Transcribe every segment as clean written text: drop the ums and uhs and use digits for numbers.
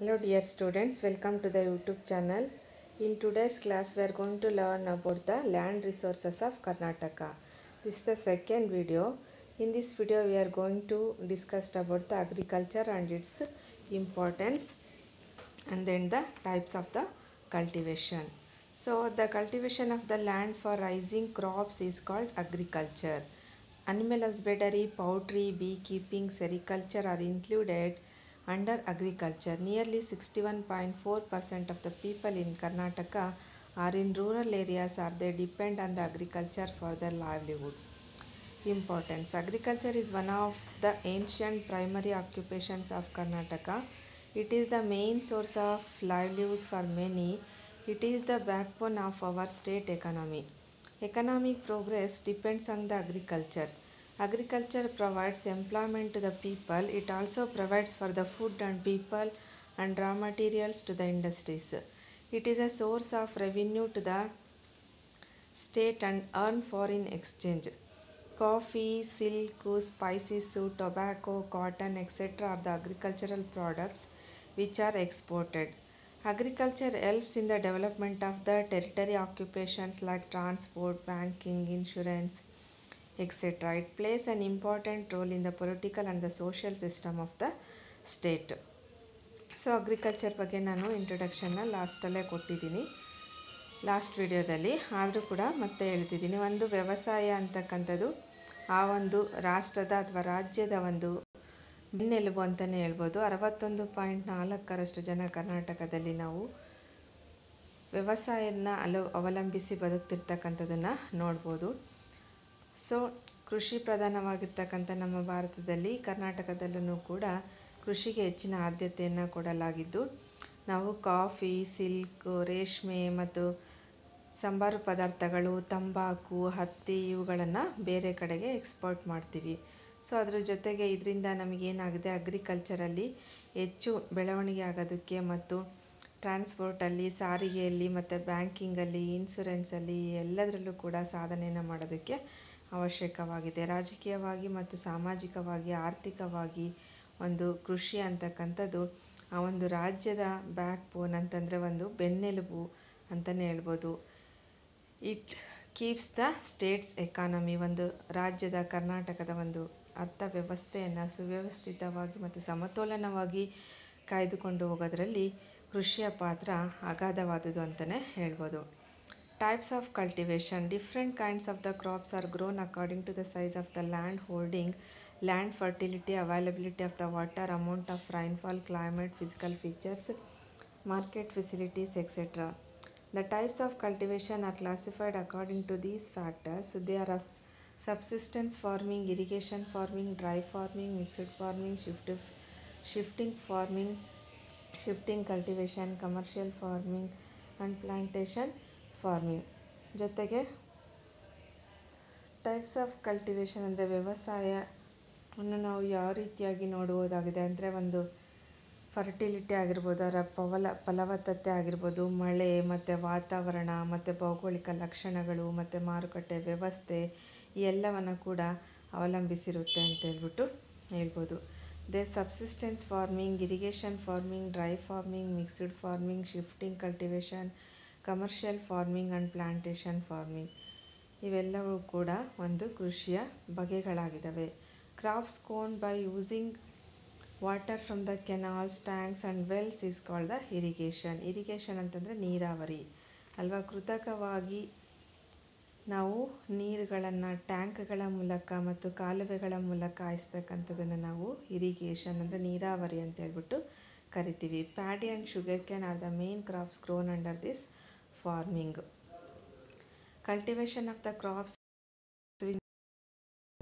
Hello dear students, welcome to the YouTube channel. In today's class we are going to learn about the land resources of Karnataka. This is the second video. In this video we are going to discuss about the agriculture and its importance and then the types of the cultivation. So the cultivation of the land for raising crops is called agriculture. Animal husbandry, poultry, beekeeping, sericulture are included under agriculture. Nearly 61.4% of the people in Karnataka are in rural areas or they depend on the agriculture for their livelihood. Importance. Agriculture is one of the ancient primary occupations of Karnataka. It is the main source of livelihood for many. It is the backbone of our state economy. Economic progress depends on the agriculture. Agriculture provides employment to the people. It also provides for the food and people and raw materials to the industries. It is a source of revenue to the state and earn foreign exchange. Coffee, silk, spices, tobacco, cotton, etc. are the agricultural products which are exported. Agriculture helps in the development of the territory occupations like transport, banking, insurance, etc. It plays an important role in the political and the social system of the state. So agriculture ಬಗ್ಗೆ ನಾನು ಇಂಟ್ರೊಡಕ್ಷನ್ನ ಲಾಸ್ಟಲ್ಲೇ ಕೊಟ್ಟಿದ್ದೀನಿ last ವಿಡಿಯೋದಲ್ಲಿ. ಆದರೂ ಕೂಡ ಮತ್ತೆ ಹೇಳ್ತಿದ್ದೀನಿ, ಒಂದು ವ್ಯವಸಾಯ ಅಂತಕ್ಕಂಥದ್ದು ಆ ಒಂದು ರಾಷ್ಟ್ರದ ಅಥವಾ ರಾಜ್ಯದ ಒಂದು ಬೆನ್ನೆಲುಬು ಅಂತಲೇ ಹೇಳ್ಬೋದು. 61.4% ಜನ ಕರ್ನಾಟಕದಲ್ಲಿ ನಾವು ವ್ಯವಸಾಯನ ಅವಲಂಬಿಸಿ ಬದುಕ್ತಿರ್ತಕ್ಕಂಥದ್ದನ್ನು ನೋಡ್ಬೋದು. ಸೊ ಕೃಷಿ ಪ್ರಧಾನವಾಗಿರ್ತಕ್ಕಂಥ ನಮ್ಮ ಭಾರತದಲ್ಲಿ ಕರ್ನಾಟಕದಲ್ಲೂ ಕೂಡ ಕೃಷಿಗೆ ಹೆಚ್ಚಿನ ಆದ್ಯತೆಯನ್ನು ಕೊಡಲಾಗಿದ್ದು, ನಾವು ಕಾಫಿ, ಸಿಲ್ಕ್, ರೇಷ್ಮೆ ಮತ್ತು ಸಂಬಾರು ಪದಾರ್ಥಗಳು, ತಂಬಾಕು, ಹತ್ತಿ ಇವುಗಳನ್ನು ಬೇರೆ ಕಡೆಗೆ ಎಕ್ಸ್ಪೋರ್ಟ್ ಮಾಡ್ತೀವಿ. ಸೊ ಅದ್ರ ಜೊತೆಗೆ ಇದರಿಂದ ನಮಗೇನಾಗಿದೆ, ಅಗ್ರಿಕಲ್ಚರಲ್ಲಿ ಹೆಚ್ಚು ಬೆಳವಣಿಗೆ ಆಗೋದಕ್ಕೆ ಮತ್ತು ಟ್ರಾನ್ಸ್ಪೋರ್ಟಲ್ಲಿ, ಸಾರಿಗೆಯಲ್ಲಿ ಮತ್ತು ಬ್ಯಾಂಕಿಂಗಲ್ಲಿ, ಇನ್ಶೂರೆನ್ಸಲ್ಲಿ ಎಲ್ಲದರಲ್ಲೂ ಕೂಡ ಸಾಧನೆಯನ್ನು ಮಾಡೋದಕ್ಕೆ ಅವಶ್ಯಕವಾಗಿದೆ. ರಾಜಕೀಯವಾಗಿ ಮತ್ತು ಸಾಮಾಜಿಕವಾಗಿ, ಆರ್ಥಿಕವಾಗಿ ಒಂದು ಕೃಷಿ ಅಂತಕ್ಕಂಥದ್ದು ಆ ಒಂದು ರಾಜ್ಯದ ಬ್ಯಾಕ್ ಬೋನ್ ಅಂತಂದರೆ ಒಂದು ಬೆನ್ನೆಲುಬು ಅಂತಲೇ ಹೇಳ್ಬೋದು. It keeps the States economy, ಒಂದು ರಾಜ್ಯದ ಕರ್ನಾಟಕದ ಒಂದು ಅರ್ಥವ್ಯವಸ್ಥೆಯನ್ನು ಸುವ್ಯವಸ್ಥಿತವಾಗಿ ಮತ್ತು ಸಮತೋಲನವಾಗಿ ಕಾಯ್ದುಕೊಂಡು ಹೋಗೋದ್ರಲ್ಲಿ ಕೃಷಿಯ ಪಾತ್ರ ಅಗಾಧವಾದುದು ಅಂತಲೇ ಹೇಳ್ಬೋದು. Types of cultivation. Different kinds of the crops are grown according to the size of the land holding, land fertility, availability of the water, amount of rainfall, climate, physical features, market facilities, etc. The types of cultivation are classified according to these factors. They are as subsistence farming, irrigation farming, dry farming, mixed farming, shifting farming, shifting cultivation, commercial farming and plantation farming. ಜೊತೆಗೆ types of cultivation ಅಂದರೆ ವ್ಯವಸಾಯವನ್ನು ನಾವು ಯಾವ ರೀತಿಯಾಗಿ ನೋಡುವುದಾಗಿದೆ ಅಂದರೆ, ಒಂದು fertility ಆಗಿರ್ಬೋದು, ಅದರ ಫಲವತ್ತತೆ ಆಗಿರ್ಬೋದು, ಮಳೆ ಮತ್ತು ವಾತಾವರಣ ಮತ್ತು ಭೌಗೋಳಿಕ ಲಕ್ಷಣಗಳು ಮತ್ತು ಮಾರುಕಟ್ಟೆ ವ್ಯವಸ್ಥೆ ಈ ಎಲ್ಲವನ್ನು ಕೂಡ ಅವಲಂಬಿಸಿರುತ್ತೆ ಅಂತ ಹೇಳ್ಬೋದು. There subsistence farming, irrigation farming, dry farming, mixed farming, shifting cultivation, commercial farming and plantation farming ಇವೆಲ್ಲವೂ ಕೂಡ ಒಂದು ಕೃಷಿಯ ಬಗೆಗಳಾಗಿದ್ದಾವೆ. Crops grown by using water from the canals, tanks and wells is called the irrigation. Irrigation ಅಂತಂದರೆ ನೀರಾವರಿ ಅಲ್ವಾ. ಕೃತಕವಾಗಿ ನಾವು ನೀರುಗಳನ್ನು ಟ್ಯಾಂಕ್ಗಳ ಮೂಲಕ ಮತ್ತು ಕಾಲುವೆಗಳ ಮೂಲಕ ಹಾಯಿಸ್ತಕ್ಕಂಥದ್ದನ್ನು ನಾವು ಇರಿಗೇಷನ್ ಅಂದರೆ ನೀರಾವರಿ ಅಂತ ಹೇಳ್ಬಿಟ್ಟು ಕರಿತೀವಿ. Paddy and sugar cane are the main crops grown under this farming. Cultivation of the crops in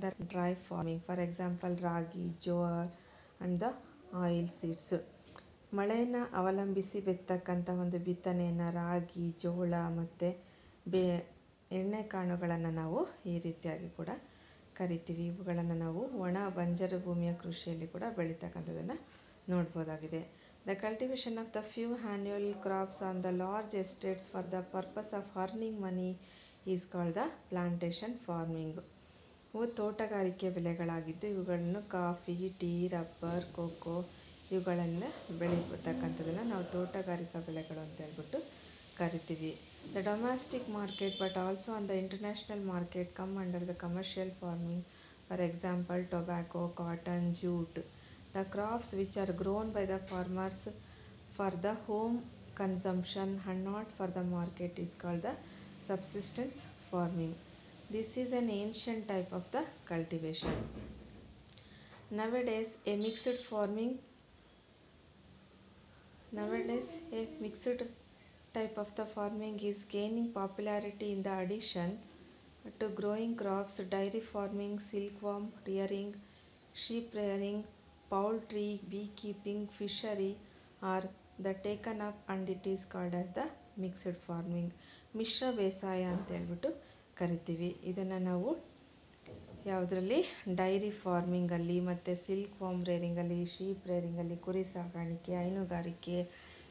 the dry farming, for example ragi, jowar and the oil seeds. ಮಳೆಯನ್ನು ಅವಲಂಬಿಸಿ ಬಿತ್ತಕ್ಕಂಥ ಒಂದು ಬಿತ್ತನೆಯನ್ನು ರಾಗಿ, ಜೋಳ ಮತ್ತು ಎಣ್ಣೆಕಾಳುಗಳನ್ನು ನಾವು ಈ ರೀತಿಯಾಗಿ ಕೂಡ ಕರಿತೀವಿ. ಇವುಗಳನ್ನು ನಾವು ಒಣ ಬಂಜರು ಭೂಮಿಯ ಕೃಷಿಯಲ್ಲಿ ಕೂಡ ಬೆಳೀತಕ್ಕಂಥದ್ದನ್ನು ನೋಡ್ಬೋದಾಗಿದೆ. The cultivation of the few annual crops on the large estates for the purpose of earning money is called the plantation farming. ಇವು ತೋಟಗಾರಿಕೆ ಬೆಳೆಗಳಾಗಿದ್ದು ಇವುಗಳನ್ನು ಕಾಫಿ, ಟೀ, ರಬ್ಬರ್, ಕೋಕೋ ಇವುಗಳನ್ನ ಬೆಳೀತಕ್ಕಂಥದ್ದನ್ನು ನಾವು ತೋಟಗಾರಿಕಾ ಬೆಳೆಗಳು ಅಂತ ಹೇಳ್ಬಿಟ್ಟು ಕರಿತೀವಿ. The domestic market but also on the international market come under the commercial farming. For example, tobacco, cotton, jute. The crops which are grown by the farmers for the home consumption and not for the market is called the subsistence farming. This is an ancient type of the cultivation. Nowadays a mixed type of the farming is gaining popularity in the addition to growing crops. Dairy farming, silkworm rearing, sheep rearing, poultry, beekeeping, fishery are the taken up and it is called as the mixed farming. ಮಿಶ್ರ ಬೇಸಾಯ ಅಂತ ಹೇಳ್ಬಿಟ್ಟು ಕರಿತೀವಿ. ಇದನ್ನು ನಾವು ಯಾವುದರಲ್ಲಿ dairy ಫಾರ್ಮಿಂಗಲ್ಲಿ ಮತ್ತು silk warm ರೇರಿಂಗಲ್ಲಿ, sheep ರೇರಿಂಗಲ್ಲಿ, ಕುರಿ ಸಾಕಾಣಿಕೆ, ಹೈನುಗಾರಿಕೆ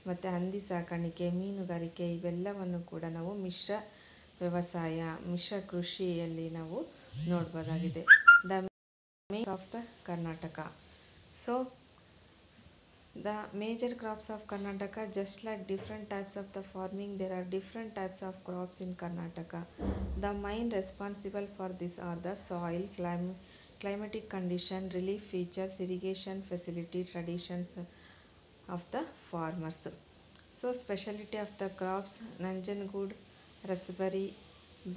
ಮತ್ತು ಹಂದಿ ಸಾಕಾಣಿಕೆ, ಮೀನುಗಾರಿಕೆ ಇವೆಲ್ಲವನ್ನು ಕೂಡ ನಾವು ಮಿಶ್ರ ವ್ಯವಸಾಯ, ಮಿಶ್ರ ಕೃಷಿಯಲ್ಲಿ ನಾವು ನೋಡ್ಬೋದಾಗಿದೆ. The main of the Karnataka. So the major crops of Karnataka, just like different types of the farming, there are different types of crops in Karnataka. The main responsible for this are the soil, climatic condition, relief features, irrigation facility, traditions of the farmers. So specialty of the crops: Nanjangud raspberry,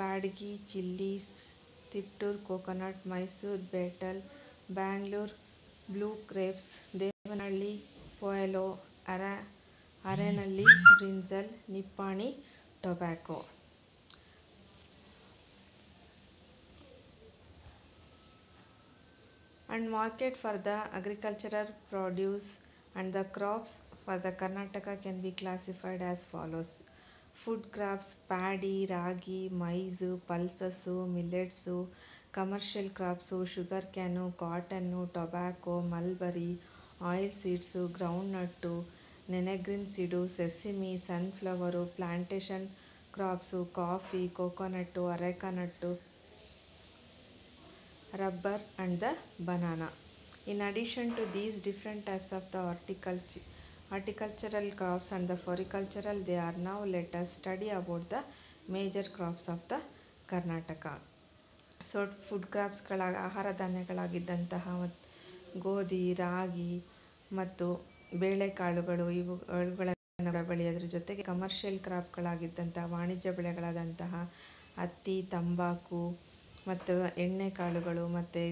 Badgi chilies, Tiptur coconut, Mysore betel, Bangalore blue grapes, Devanalli Poelo, Arenalli brinjal, Nippani tobacco. And market for the agricultural produce and the crops for the Karnataka can be classified as follows: food crops, paddy, ragi, maize, pulses, millets; commercial crops, sugar cane, cotton, tobacco, mulberry, oil seeds, groundnut, nenegrin seed, sesame, sunflower, plantation crops, coffee, coconut, areca nut, rubber and the banana. In addition to these different types of the horticultural crops and the floricultural, they are now let us study about the major crops of the Karnataka. So food ಕ್ರಾಪ್ಸ್ಗಳಾಗಿ ಆಹಾರ ಧಾನ್ಯಗಳಾಗಿದ್ದಂತಹ ಗೋಧಿ, ರಾಗಿ ಮತ್ತು ಬೇಳೆಕಾಳುಗಳು ಇವುಗಳನ್ನು ಬೆಳೆಯೋದ್ರ ಜೊತೆಗೆ commercial ಕ್ರಾಪ್ಗಳಾಗಿದ್ದಂತಹ ವಾಣಿಜ್ಯ ಬೆಳೆಗಳಾದಂತಹ ಹತ್ತಿ, ತಂಬಾಕು ಮತ್ತು ಎಣ್ಣೆಕಾಳುಗಳು ಮತ್ತು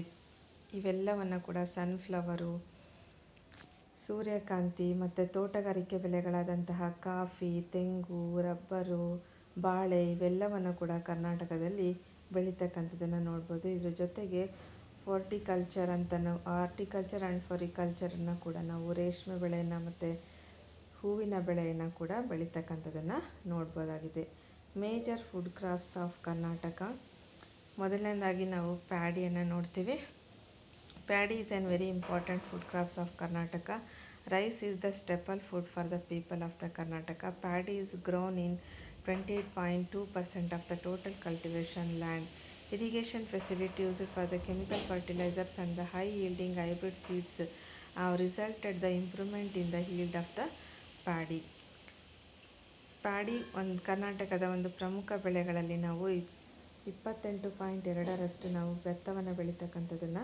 ಇವೆಲ್ಲವನ್ನು ಕೂಡ ಸನ್ಫ್ಲವರು, ಸೂರ್ಯಕಾಂತಿ ಮತ್ತು ತೋಟಗಾರಿಕೆ ಬೆಳೆಗಳಾದಂತಹ ಕಾಫಿ, ತೆಂಗು, ರಬ್ಬರು, ಬಾಳೆ ಇವೆಲ್ಲವನ್ನು ಕೂಡ ಕರ್ನಾಟಕದಲ್ಲಿ ಬೆಳೀತಕ್ಕಂಥದ್ದನ್ನು ನೋಡ್ಬೋದು. ಇದ್ರ ಜೊತೆಗೆ ಹಾರ್ಟಿಕಲ್ಚರ್ ಆ್ಯಂಡ್ ಫ್ಲೋರಿಕಲ್ಚರನ್ನು ಕೂಡ ನಾವು ರೇಷ್ಮೆ ಬೆಳೆಯನ್ನು ಮತ್ತು ಹೂವಿನ ಬೆಳೆಯನ್ನು ಕೂಡ ಬೆಳೀತಕ್ಕಂಥದ್ದನ್ನು ನೋಡ್ಬೋದಾಗಿದೆ. Major food crops of Karnataka. ಮೊದಲನೇದಾಗಿ ನಾವು ಪ್ಯಾಡಿಯನ್ನು ನೋಡ್ತೀವಿ. Paddy is an very important food crops of Karnataka. Rice is the staple food for the people of the Karnataka. Paddy is grown in 28.2% of the total cultivation land. Irrigation facility used for the chemical fertilizers and the high yielding hybrid seeds have resulted the improvement in the yield of the paddy. Paddy ಕರ್ನಾಟಕದ ಒಂದು ಪ್ರಮುಖ ಬೆಳೆಗಳಲ್ಲಿ ನಾವು 28.2% ನಾವು ಭತ್ತವನ್ನು ಬೆಳೀತಕ್ಕಂಥದ್ದನ್ನು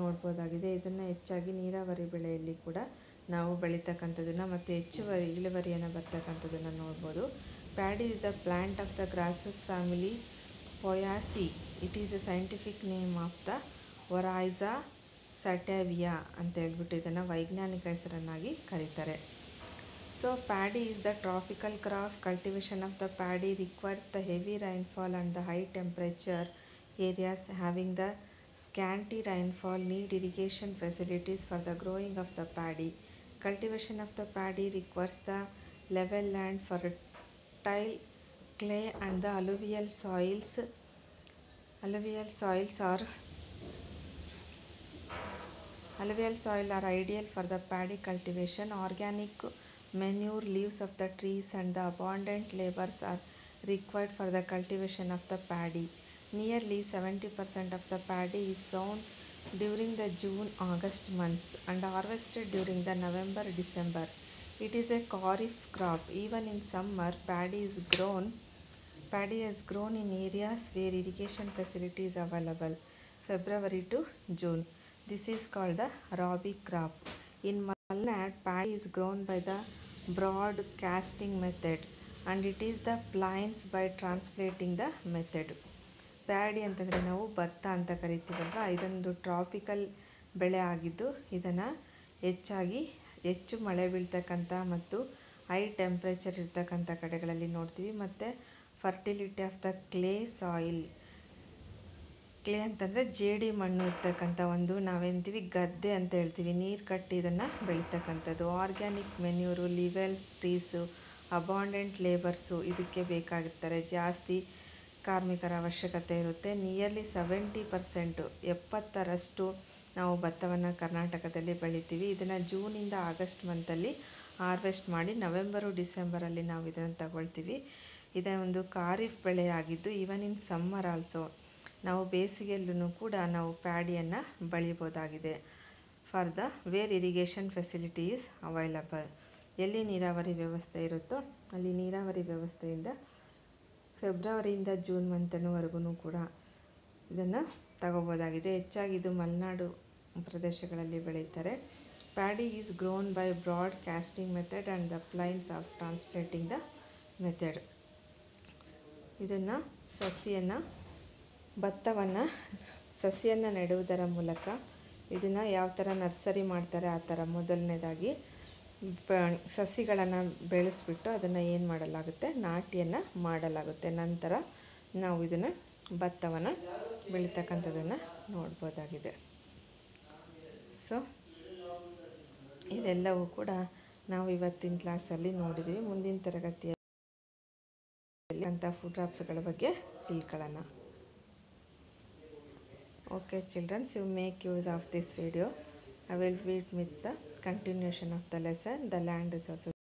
ನೋಡ್ಬೋದಾಗಿದೆ. ಇದನ್ನು ಹೆಚ್ಚಾಗಿ ನೀರಾವರಿ ಬೆಳೆಯಲ್ಲಿ ಕೂಡ ನಾವು ಬೆಳೀತಕ್ಕಂಥದ್ದನ್ನು ಮತ್ತು ಹೆಚ್ಚುವರಿ ಇಳುವರಿಯನ್ನು ಬರ್ತಕ್ಕಂಥದ್ದನ್ನು ನೋಡ್ಬೋದು. Paddy is the plant of the grasses family Poaceae. It is a scientific name of the Oryza sativia ಅಂತ ಹೇಳ್ಬಿಟ್ಟು ಇದನ್ನು ವೈಜ್ಞಾನಿಕ ಹೆಸರನ್ನಾಗಿ ಕರೀತಾರೆ. So paddy is the tropical crop. Cultivation of the paddy requires the heavy rainfall and the high temperature. Areas having the scanty rainfall need irrigation facilities for the growing of the paddy. Cultivation of the paddy requires the level land, fertile clay and the alluvial soils are ideal for the paddy cultivation. Organic manure, leaves of the trees and the abundant labors are required for the cultivation of the paddy. Nearly 70% of the paddy is sown during the June-August months and harvested during the November-December. It is a kharif crop. Even in summer, paddy has grown in areas where irrigation facility is available, February to June. This is called the rabi crop. In Malnad, paddy is grown by the broadcasting method, and it is the plains by transplanting the method. Paddy ಅಂತಂದರೆ ನಾವು ಭತ್ತ ಅಂತ ಕರಿತೀವಲ್ವ, ಇದೊಂದು tropical ಬೆಳೆ ಆಗಿದ್ದು ಇದನ್ನು ಹೆಚ್ಚು ಮಳೆ ಬೀಳ್ತಕ್ಕಂಥ ಮತ್ತು ಹೈ ಟೆಂಪ್ರೇಚರ್ ಇರ್ತಕ್ಕಂಥ ಕಡೆಗಳಲ್ಲಿ ನೋಡ್ತೀವಿ. ಮತ್ತು fertility of the clay soil, clay ಅಂತಂದರೆ ಜೇಡಿ ಮಣ್ಣು ಇರ್ತಕ್ಕಂಥ ಒಂದು ನಾವೇಂತೀವಿ ಗದ್ದೆ ಅಂತ ಹೇಳ್ತೀವಿ, ನೀರು ಕಟ್ಟಿ ಇದನ್ನು ಬೆಳೀತಕ್ಕಂಥದ್ದು. Organic manure, levels trees, abundant labours ಇದಕ್ಕೆ ಬೇಕಾಗಿರ್ತಾರೆ, ಜಾಸ್ತಿ ಕಾರ್ಮಿಕರ ಅವಶ್ಯಕತೆ ಇರುತ್ತೆ. ನಿಯರ್ಲಿ 70%, 70% ನಾವು ಭತ್ತವನ್ನು ಕರ್ನಾಟಕದಲ್ಲಿ ಬೆಳಿತೀವಿ. ಇದನ್ನು ಜೂನಿಂದ ಆಗಸ್ಟ್ ಮಂತಲ್ಲಿ ಹಾರ್ವೆಸ್ಟ್ ಮಾಡಿ ನವೆಂಬರು ಡಿಸೆಂಬರಲ್ಲಿ ನಾವು ಇದನ್ನು ತಗೊಳ್ತೀವಿ. ಇದೇ ಒಂದು ಖಾರಿಫ್ ಬೆಳೆಯಾಗಿದ್ದು ಈವನ್ ಇನ್ ಸಮ್ಮರ್ ಆಲ್ಸೋ ನಾವು ಬೇಸಿಗೆಯಲ್ಲೂ ಕೂಡ ನಾವು ಪ್ಯಾಡಿಯನ್ನು ಬೆಳಿಬೋದಾಗಿದೆ. For the where irrigation facility is available, ಎಲ್ಲಿ ನೀರಾವರಿ ವ್ಯವಸ್ಥೆ ಇರುತ್ತೋ ಅಲ್ಲಿ ನೀರಾವರಿ ವ್ಯವಸ್ಥೆಯಿಂದ ಫೆಬ್ರವರಿಯಿಂದ ಜೂನ್ ಮಂತನವರೆಗೂ ಕೂಡ ಇದನ್ನು ತಗೋಬೋದಾಗಿದೆ. ಹೆಚ್ಚಾಗಿ ಇದು ಮಲೆನಾಡು ಪ್ರದೇಶಗಳಲ್ಲಿ ಬೆಳೀತಾರೆ. Paddy is grown by broadcasting method and the plains of transplanting the method. ಇದನ್ನು ಭತ್ತವನ್ನು ಸಸಿಯನ್ನು ನೆಡುವುದರ ಮೂಲಕ ಇದನ್ನು ಯಾವ ಥರ ನರ್ಸರಿ ಮಾಡ್ತಾರೆ ಆ ಥರ ಮೊದಲನೇದಾಗಿ ಸಸಿಗಳನ್ನು ಬೆಳೆಸ್ಬಿಟ್ಟು ಅದನ್ನು ಏನು ಮಾಡಲಾಗುತ್ತೆ, ನಾಟಿಯನ್ನು ಮಾಡಲಾಗುತ್ತೆ. ನಂತರ ನಾವು ಇದನ್ನು ಭತ್ತವನ್ನು ಬೆಳೀತಕ್ಕಂಥದ್ದನ್ನು ನೋಡ್ಬೋದಾಗಿದೆ. ಸೊ ಇದೆಲ್ಲವೂ ಕೂಡ ನಾವು ಇವತ್ತಿನ ಕ್ಲಾಸಲ್ಲಿ ನೋಡಿದ್ವಿ. ಮುಂದಿನ ತರಗತಿಯಲ್ಲಿ ಅಂಥ ಫುಡ್ ಕ್ರಾಪ್ಸ್ಗಳ ಬಗ್ಗೆ ತಿಳ್ಕೊಳ್ಳೋಣ. Okay children, you make use of this video. I will meet with the continuation of the lesson, the land resources.